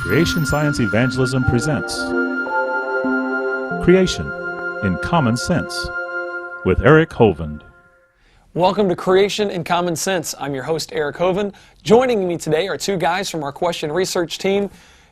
Creation Science Evangelism presents Creation in Common Sense with Eric Hovind. Welcome to Creation in Common Sense. I'm your host, Eric Hovind. Joining me today are two guys from our question research team,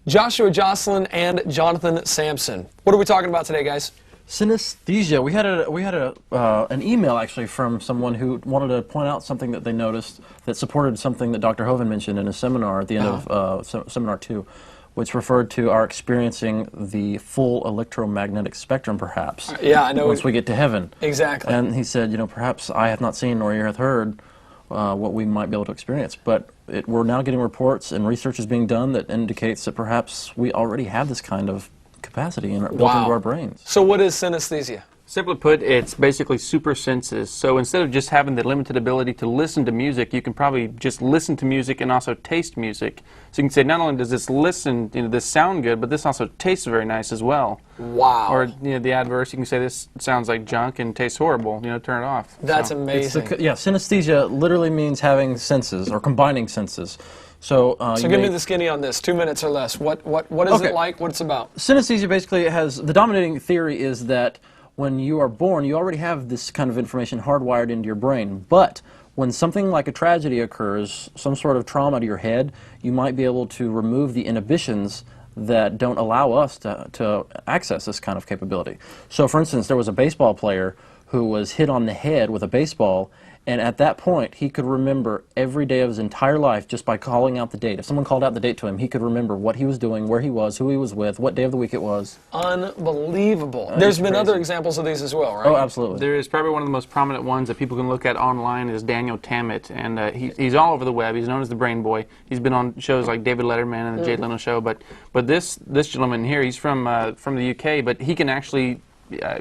Joshua Jocelyn and Jonathan Sampson. What are we talking about today, guys? Synesthesia. We had an email actually from someone who wanted to point out something that they noticed that supported something that Dr. Hovind mentioned in a seminar at the end of Seminar 2, which referred to our experiencing the full electromagnetic spectrum, perhaps. Yeah, I know. Once we get to heaven. Exactly. And he said, perhaps I have not seen nor ear hath heard what we might be able to experience. But we're now getting reports and research is being done that indicates that perhaps we already have this kind of capacity built into our brains. So what is synesthesia? Simply put, it's basically super senses. So instead of just having the limited ability to listen to music, you can probably just listen to music and also taste music. So you can say, not only does this this sound good, but this also tastes very nice as well. Wow. Or the adverse, you can say this sounds like junk and tastes horrible. Turn it off. That's amazing. Synesthesia literally means having senses or combining senses. So give me the skinny on this, 2 minutes or less. What is it like? What it's about? Synesthesia basically the dominating theory is that when you are born, you already have this kind of information hardwired into your brain. But when something like a tragedy occurs, some sort of trauma to your head, you might be able to remove the inhibitions that don't allow us to access this kind of capability. So for instance, there was a baseball player who was hit on the head with a baseball, and at that point, he could remember every day of his entire life just by calling out the date. If someone called out the date to him, he could remember what he was doing, where he was, who he was with, what day of the week it was. Unbelievable. There's been other examples of these as well, right? Oh, absolutely. There is probably one of the most prominent ones that people can look at online is Daniel Tammet, and he's all over the web. He's known as the Brain Boy. He's been on shows like David Letterman and the Jay Leno Show, but this gentleman here, he's from the UK, but he can actually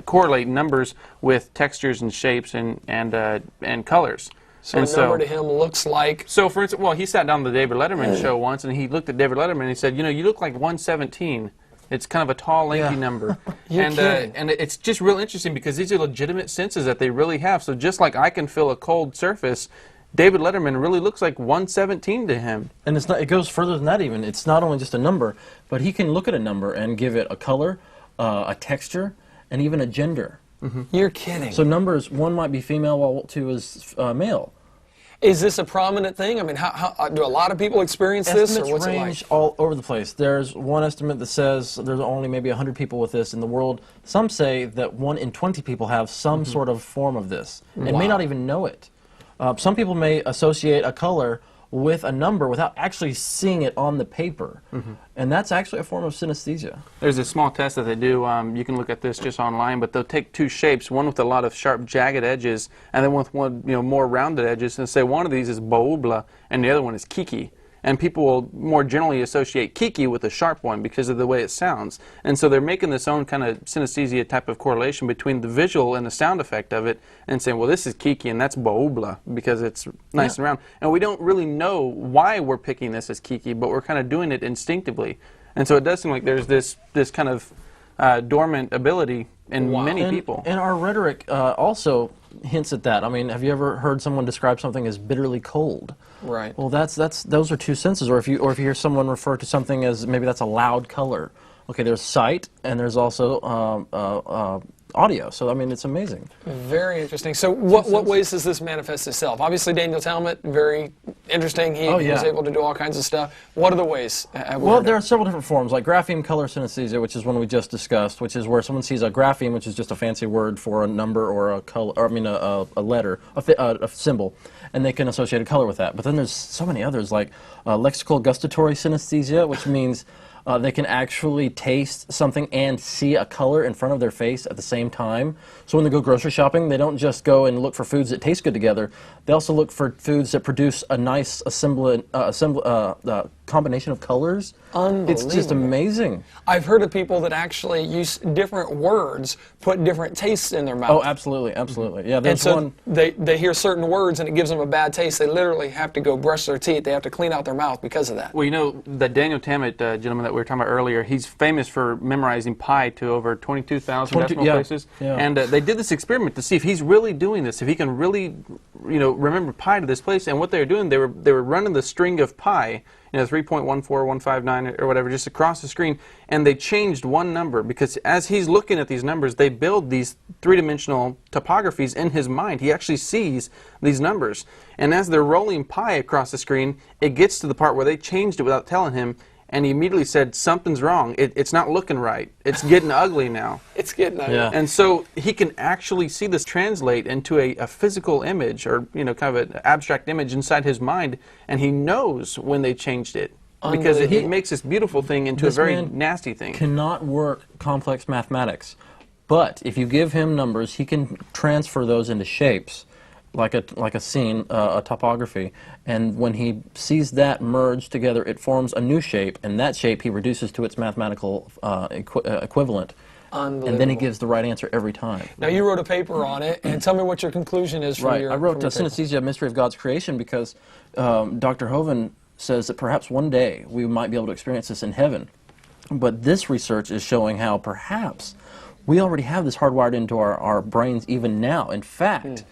correlate numbers with textures and shapes and colors. So a number to him looks like... So for instance, he sat down on the David Letterman show once, and he looked at David Letterman and he said, you look like 117. It's kind of a tall, lanky number. You're kidding. And it's just real interesting because these are legitimate senses that they really have. So just like I can feel a cold surface, David Letterman really looks like 117 to him. And it goes further than that even. It's not only just a number, but he can look at a number and give it a color, a texture, and even a gender. Mm-hmm. You're kidding. So numbers, one might be female while two is male. Is this a prominent thing? I mean, how do a lot of people experience this, or what's it like? Range all over the place. There's one estimate that says there's only maybe 100 people with this in the world. Some say that 1 in 20 people have some sort of form of this and may not even know it. Some people may associate a color with a number without actually seeing it on the paper. And that's actually a form of synesthesia. There's a small test that they do. You can look at this just online, but they'll take two shapes, one with a lot of sharp, jagged edges, and then with one more rounded edges, and say one of these is boobla, and the other one is kiki. And people will more generally associate kiki with a sharp one because of the way it sounds. And so they're making this own kind of synesthesia type of correlation between the visual and the sound effect of it and saying, well, this is kiki and that's boobla because it's nice and round. And we don't really know why we're picking this as kiki, but we're kind of doing it instinctively. And so it does seem like there's this kind of dormant ability in many people. And our rhetoric also hints at that. I mean, have you ever heard someone describe something as bitterly cold? Right. Well, those are two senses. Or if you hear someone refer to something as maybe that's a loud color. Okay, there's sight and there's also audio. So I mean, it's amazing. Very interesting. So what ways does this manifest itself? Obviously, Daniel Talmott, very interesting. He was able to do all kinds of stuff. What are the ways? Well, there are several different forms, like grapheme color synesthesia, which is one we just discussed, which is where someone sees a grapheme, which is just a fancy word for a number or a color, or I mean a letter, a symbol, and they can associate a color with that. But then there's so many others, like lexical gustatory synesthesia, which means they can actually taste something and see a color in front of their face at the same time. So when they go grocery shopping, they don't just go and look for foods that taste good together. They also look for foods that produce a nice combination of colors. Unbelievable. It's just amazing. I've heard of people that actually use different words, put different tastes in their mouth. Oh, absolutely, absolutely. Yeah, there's and so they hear certain words and it gives them a bad taste. They literally have to go brush their teeth. They have to clean out their mouth because of that. Well, that Daniel Tammet gentleman that we were talking about earlier, he's famous for memorizing pi to over 22,000 decimal places. Yeah. And they did this experiment to see if he's really doing this, if he can really, remember pi to this place. And what they were doing, they were running the string of pi, 3 3.14159 or whatever, just across the screen, and they changed one number because as he's looking at these numbers, they build these three-dimensional topographies in his mind. He actually sees these numbers. And as they're rolling pi across the screen, it gets to the part where they changed it without telling him, and he immediately said, something's wrong. It's not looking right. It's getting ugly now. It's getting ugly. Yeah. And so he can actually see this translate into a physical image, or kind of an abstract image inside his mind, and he knows when they changed it. Because it makes this beautiful thing into a very nasty thing. Cannot work complex mathematics. But if you give him numbers, he can transfer those into shapes, like a scene, a topography, and when he sees that merge together, it forms a new shape, and that shape he reduces to its mathematical equivalent. And then he gives the right answer every time. Now, you wrote a paper on it, and tell me what your conclusion is from your I wrote from your paper. Synesthesia, Mystery of God's Creation, because Dr. Hovind says that perhaps one day we might be able to experience this in heaven. But this research is showing how perhaps we already have this hardwired into our brains even now. In fact,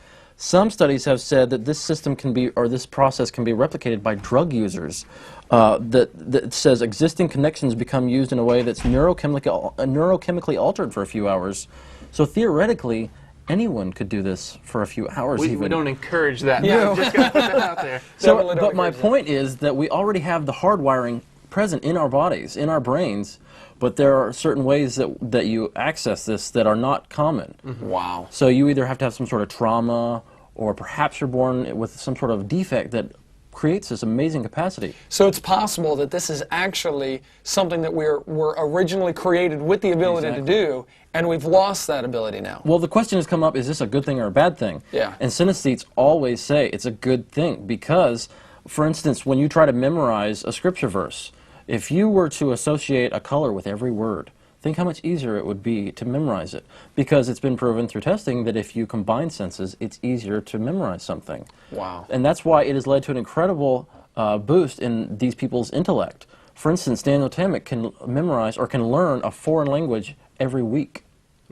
some studies have said that this system can be, or this process can be replicated by drug users. That says existing connections become used in a way that's neurochemically altered for a few hours. So theoretically, anyone could do this for a few hours. We don't encourage that. Yeah. Just got to put that out there. So, but my point is that we already have the hardwiring present in our bodies, in our brains, but there are certain ways that you access this that are not common. Wow. So you either have to have some sort of trauma, or perhaps you're born with some sort of defect that creates this amazing capacity. So it's possible that this is actually something that were originally created with the ability to do, and we've lost that ability now. Well, the question has come up, is this a good thing or a bad thing? Yeah. And synesthetes always say it's a good thing because, for instance, when you try to memorize a scripture verse, if you were to associate a color with every word, think how much easier it would be to memorize it. Because it's been proven through testing that if you combine senses, it's easier to memorize something. Wow. And that's why it has led to an incredible boost in these people's intellect. For instance, Daniel Tammet can memorize or can learn a foreign language every week.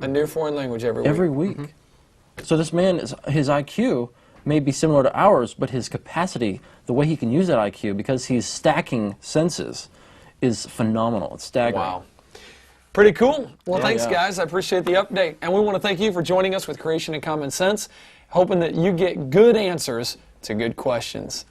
A new foreign language every week. Every week. So this man, his IQ may be similar to ours, but his capacity, the way he can use that IQ, because he's stacking senses, is phenomenal. It's staggering. Wow. Pretty cool. Well, Yeah, thanks, yeah. guys. I appreciate the update. And we want to thank you for joining us with Creation and Common Sense, hoping that you get good answers to good questions.